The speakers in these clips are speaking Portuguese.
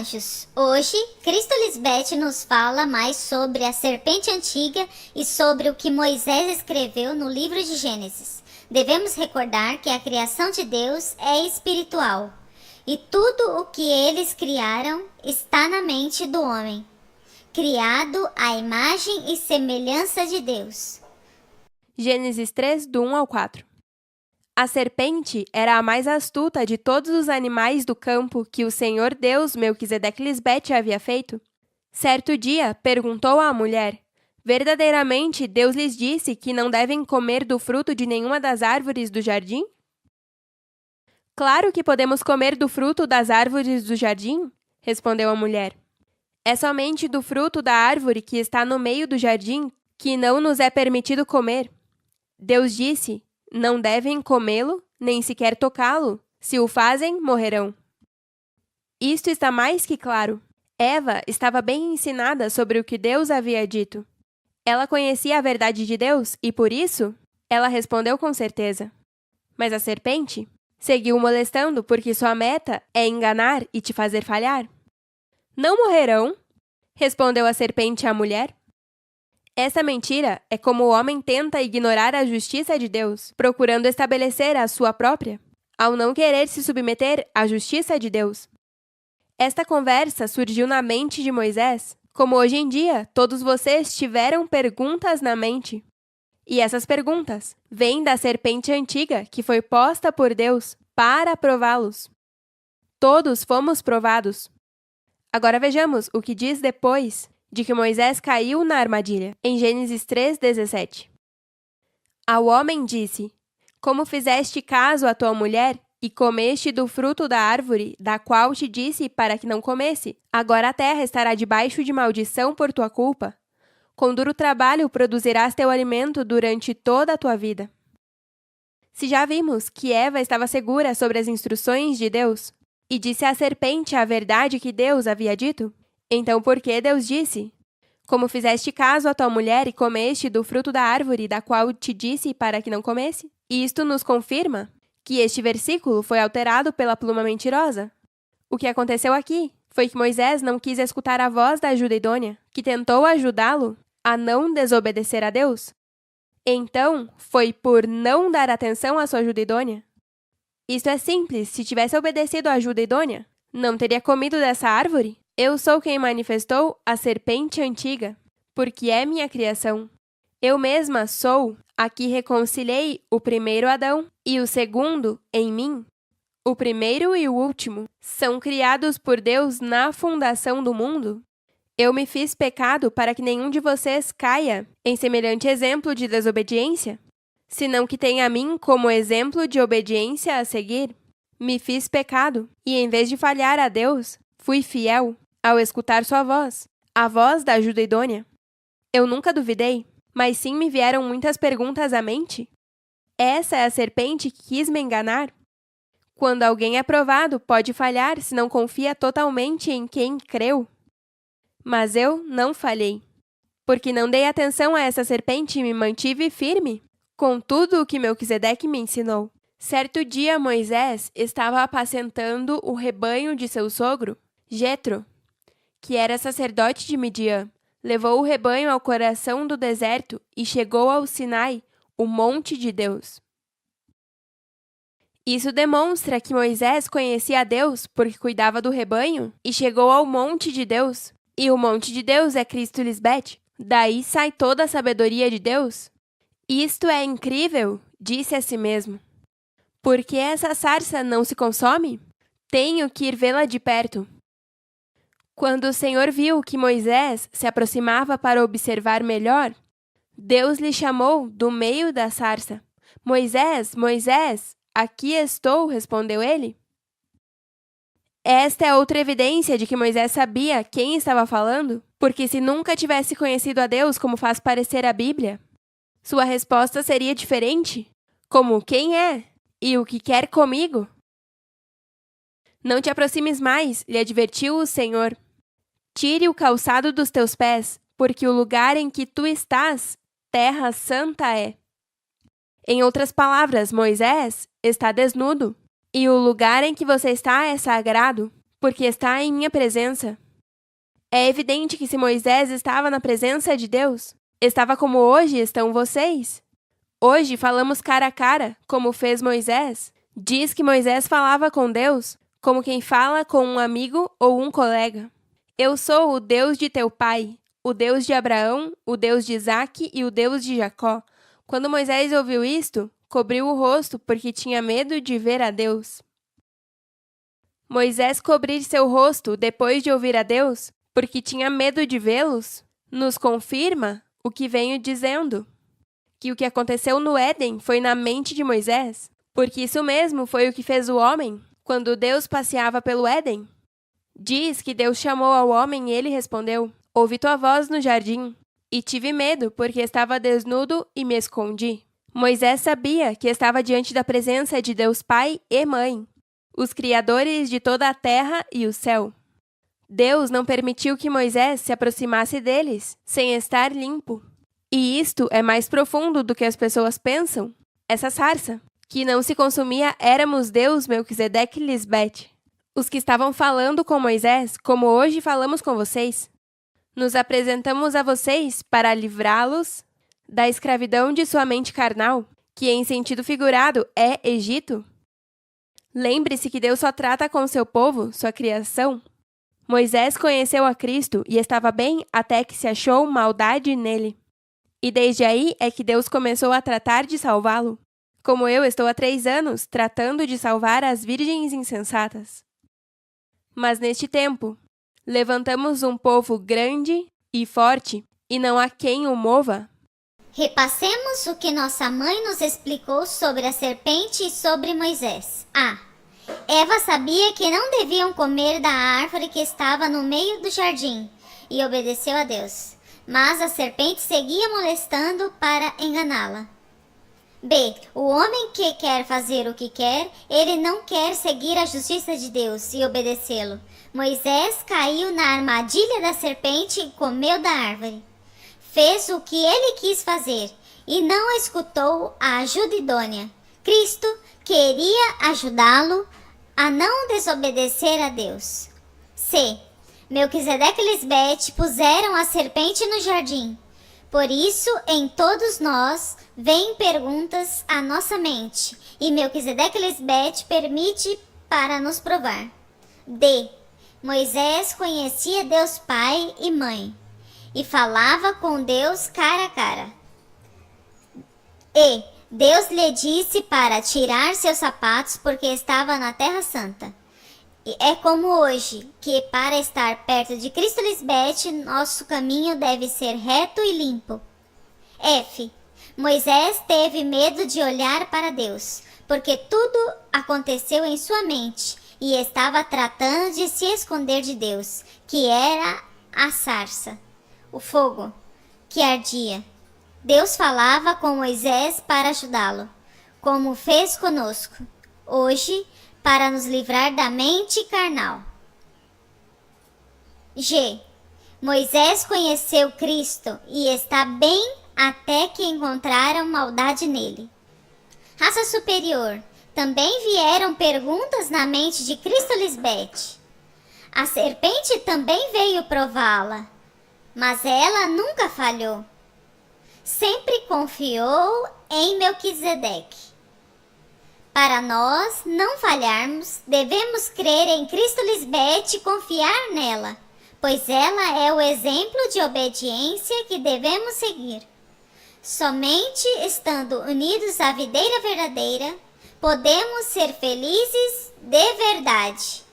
anjos. Hoje, Cristo Lisbeth nos fala mais sobre a serpente antiga e sobre o que Moisés escreveu no livro de Gênesis. Devemos recordar que a criação de Deus é espiritual e tudo o que eles criaram está na mente do homem, criado à imagem e semelhança de Deus. Gênesis 3, do 1 ao 4. A serpente era a mais astuta de todos os animais do campo que o Senhor Deus Melquisedeque Lisbete havia feito. Certo dia, perguntou à mulher: verdadeiramente Deus lhes disse que não devem comer do fruto de nenhuma das árvores do jardim? Claro que podemos comer do fruto das árvores do jardim, respondeu a mulher. É somente do fruto da árvore que está no meio do jardim que não nos é permitido comer. Deus disse: não devem comê-lo, nem sequer tocá-lo. Se o fazem, morrerão. Isto está mais que claro. Eva estava bem ensinada sobre o que Deus havia dito. Ela conhecia a verdade de Deus e, por isso, ela respondeu com certeza. Mas a serpente seguiu molestando porque sua meta é enganar e te fazer falhar. Não morrerão, respondeu a serpente à mulher. Essa mentira é como o homem tenta ignorar a justiça de Deus, procurando estabelecer a sua própria, ao não querer se submeter à justiça de Deus. Esta conversa surgiu na mente de Moisés, como hoje em dia todos vocês tiveram perguntas na mente. E essas perguntas vêm da serpente antiga que foi posta por Deus para prová-los. Todos fomos provados. Agora vejamos o que diz depois de que Moisés caiu na armadilha, em Gênesis 3:17. Ao homem disse: como fizeste caso à tua mulher e comeste do fruto da árvore, da qual te disse para que não comesse, agora a terra estará debaixo de maldição por tua culpa. Com duro trabalho produzirás teu alimento durante toda a tua vida. Se já vimos que Eva estava segura sobre as instruções de Deus e disse à serpente a verdade que Deus havia dito, então por que Deus disse: como fizeste caso à tua mulher e comeste do fruto da árvore da qual te disse para que não comesse? E isto nos confirma que este versículo foi alterado pela pluma mentirosa. O que aconteceu aqui foi que Moisés não quis escutar a voz da ajuda idônea, que tentou ajudá-lo a não desobedecer a Deus. Então, foi por não dar atenção à sua ajuda idônea. Isto é simples, se tivesse obedecido à ajuda idônea, não teria comido dessa árvore? Eu sou quem manifestou a serpente antiga, porque é minha criação. Eu mesma sou a que reconciliei o primeiro Adão e o segundo em mim. O primeiro e o último são criados por Deus na fundação do mundo. Eu me fiz pecado para que nenhum de vocês caia em semelhante exemplo de desobediência, senão que tenha a mim como exemplo de obediência a seguir. Me fiz pecado e, em vez de falhar a Deus, fui fiel ao escutar sua voz, a voz da ajuda idônea. Eu nunca duvidei, mas sim me vieram muitas perguntas à mente. Essa é a serpente que quis me enganar? Quando alguém é provado, pode falhar se não confia totalmente em quem creu. Mas eu não falhei, porque não dei atenção a essa serpente e me mantive firme com tudo o que Melquisedeque me ensinou. Certo dia, Moisés estava apacentando o rebanho de seu sogro, Jetro, que era sacerdote de Midian. Levou o rebanho ao coração do deserto e chegou ao Sinai, o monte de Deus. Isso demonstra que Moisés conhecia a Deus porque cuidava do rebanho e chegou ao monte de Deus. E o monte de Deus é Cristo Lisbete. Daí sai toda a sabedoria de Deus. Isto é incrível, disse a si mesmo. Por que essa sarça não se consome? Tenho que ir vê-la de perto. Quando o Senhor viu que Moisés se aproximava para observar melhor, Deus lhe chamou do meio da sarça. Moisés, Moisés, aqui estou, respondeu ele. Esta é outra evidência de que Moisés sabia quem estava falando, porque se nunca tivesse conhecido a Deus como faz parecer a Bíblia, sua resposta seria diferente, como quem é e o que quer comigo. Não te aproximes mais, lhe advertiu o Senhor. Tire o calçado dos teus pés, porque o lugar em que tu estás, terra santa é. Em outras palavras, Moisés está desnudo, e o lugar em que você está é sagrado. porque está em minha presença. É evidente que se Moisés estava na presença de Deus, estava como hoje estão vocês. Hoje falamos cara a cara, como fez Moisés. Diz que Moisés falava com Deus, como quem fala com um amigo ou um colega. Eu sou o Deus de teu pai, o Deus de Abraão, o Deus de Isaque e o Deus de Jacó. Quando Moisés ouviu isto, cobriu o rosto porque tinha medo de ver a Deus. Moisés cobrir seu rosto depois de ouvir a Deus, porque tinha medo de vê-los, nos confirma o que venho dizendo, que o que aconteceu no Éden foi na mente de Moisés, porque isso mesmo foi o que fez o homem, quando Deus passeava pelo Éden. Diz que Deus chamou ao homem e ele respondeu: ouvi tua voz no jardim, e tive medo, porque estava desnudo e me escondi. Moisés sabia que estava diante da presença de Deus Pai e Mãe, os criadores de toda a terra e o céu. Deus não permitiu que Moisés se aproximasse deles, sem estar limpo. E isto é mais profundo do que as pessoas pensam. Essa sarça, que não se consumia, éramos Deus, Melquisedeque e Lisbete, os que estavam falando com Moisés, como hoje falamos com vocês. Nos apresentamos a vocês para livrá-los da escravidão de sua mente carnal, que em sentido figurado é Egito. Lembre-se que Deus só trata com seu povo, sua criação. Moisés conheceu a Cristo e estava bem até que se achou maldade nele. E desde aí é que Deus começou a tratar de salvá-lo, como eu estou há 3 anos tratando de salvar as virgens insensatas. Mas neste tempo, levantamos um povo grande e forte, e não há quem o mova. Repassemos o que nossa mãe nos explicou sobre a serpente e sobre Moisés. Eva sabia que não deviam comer da árvore que estava no meio do jardim, e obedeceu a Deus. Mas a serpente seguia molestando para enganá-la. B. O homem que quer fazer o que quer, ele não quer seguir a justiça de Deus e obedecê-lo. Moisés caiu na armadilha da serpente e comeu da árvore. Fez o que ele quis fazer e não escutou a ajuda idônea. Cristo queria ajudá-lo a não desobedecer a Deus. C. Melquisedeque e Lisbete puseram a serpente no jardim. Por isso, em todos nós, vêm perguntas à nossa mente, e Melquisedeque e Lisbete permite para nos provar. D. Moisés conhecia Deus Pai e Mãe, e falava com Deus cara a cara. E. Deus lhe disse para tirar seus sapatos porque estava na Terra Santa. E é como hoje, que para estar perto de Cristo Lisbete, nosso caminho deve ser reto e limpo. F. Moisés teve medo de olhar para Deus, porque tudo aconteceu em sua mente, e estava tratando de se esconder de Deus, que era a sarça, o fogo, que ardia. Deus falava com Moisés para ajudá-lo, como fez conosco, hoje, para nos livrar da mente carnal. G. Moisés conheceu Cristo e está bem até que encontraram maldade nele. Raça superior. Também vieram perguntas na mente de Cristo Lisbete. A serpente também veio prová-la, mas ela nunca falhou. Sempre confiou em Melquisedeque. Para nós não falharmos, devemos crer em Cristo Lisbete e confiar nela, pois ela é o exemplo de obediência que devemos seguir. Somente estando unidos à videira verdadeira, podemos ser felizes de verdade.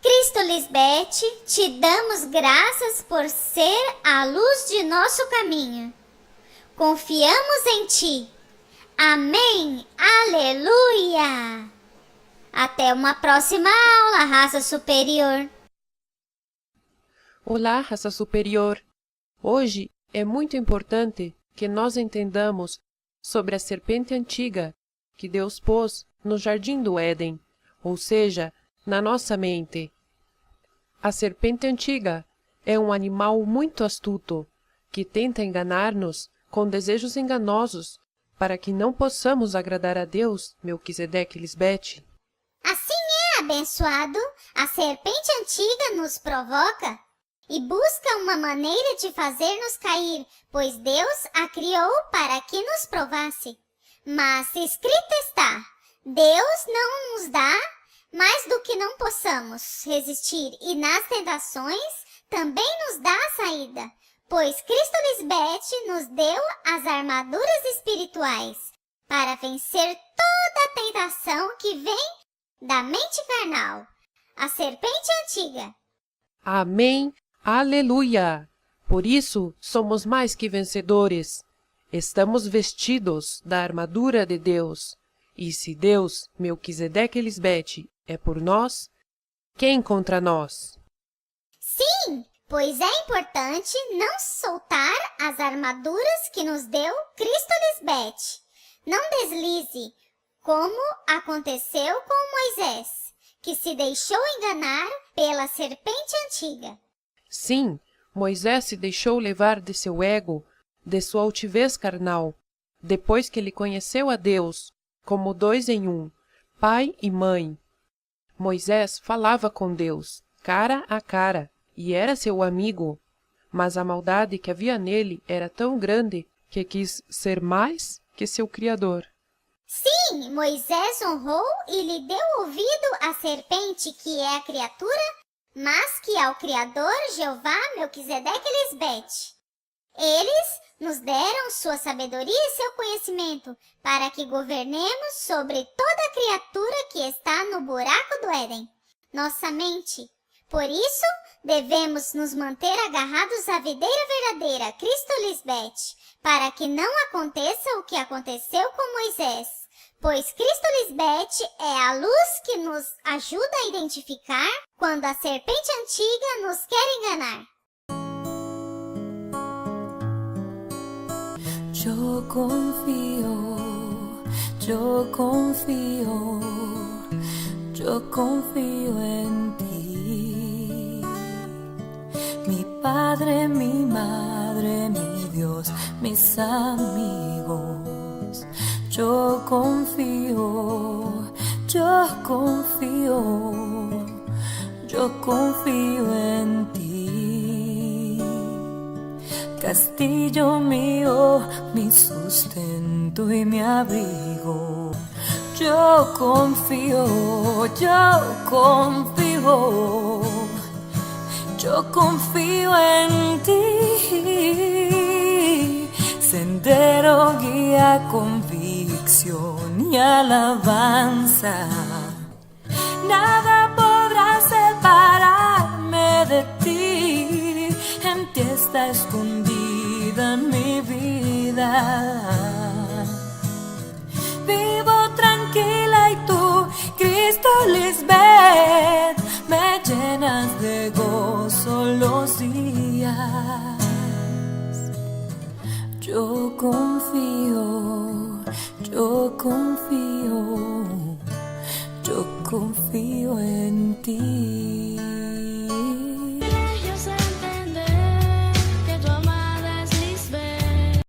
Cristo Lisbete, te damos graças por ser a luz de nosso caminho. Confiamos em ti. Amém. Aleluia. Até uma próxima aula, raça superior. Olá, raça superior. Hoje é muito importante que nós entendamos sobre a serpente antiga que Deus pôs no jardim do Éden, ou seja, na nossa mente. A serpente antiga é um animal muito astuto, que tenta enganar-nos com desejos enganosos, para que não possamos agradar a Deus, Melquisedeque e Lisbete. Assim é, abençoado, a serpente antiga nos provoca e busca uma maneira de fazer-nos cair, pois Deus a criou para que nos provasse. Mas escrito está, Deus não nos dá mais do que não possamos resistir, e nas tentações também nos dá a saída, pois Cristo Lisbeth nos deu as armaduras espirituais para vencer toda a tentação que vem da mente carnal, a serpente antiga. Amém. Aleluia! Por isso somos mais que vencedores. Estamos vestidos da armadura de Deus. E se Deus, Melquisedeque e Lisbete, é por nós, quem contra nós? Sim, pois é importante não soltar as armaduras que nos deu Cristo Lisbete. Não deslize, como aconteceu com Moisés, que se deixou enganar pela serpente antiga. Sim, Moisés se deixou levar de seu ego, de sua altivez carnal, depois que ele conheceu a Deus, como dois em um, pai e mãe. Moisés falava com Deus, cara a cara, e era seu amigo, mas a maldade que havia nele era tão grande que quis ser mais que seu Criador. Sim, Moisés honrou e lhe deu ouvido à serpente, que é a criatura, mas que ao Criador, Jeová, Melquisedeque e Lisbete. Eles nos deram sua sabedoria e seu conhecimento, para que governemos sobre toda criatura que está no buraco do Éden, nossa mente. Por isso, devemos nos manter agarrados à videira verdadeira, Cristo Lisbete, para que não aconteça o que aconteceu com Moisés, pois Cristo Lisbete é a luz que nos ajuda a identificar quando a serpente antiga nos quer enganar. Yo confío, yo confío, yo confío en ti. Mi Padre, mi Madre, mi Dios, mis amigos. Yo confío, yo confío, yo confío en ti. Castillo mío, mi sustento y mi abrigo. Yo confío, yo confío, yo confío en ti. Sendero, guía, convicción y alabanza. Nada podrá separarme de ti. En ti está escondida mi vida. Vivo tranquila y tú, Cristo Lisbeth, me llenas de gozo los días. Yo confío, yo confío, yo confío en ti. Yo confío en ti.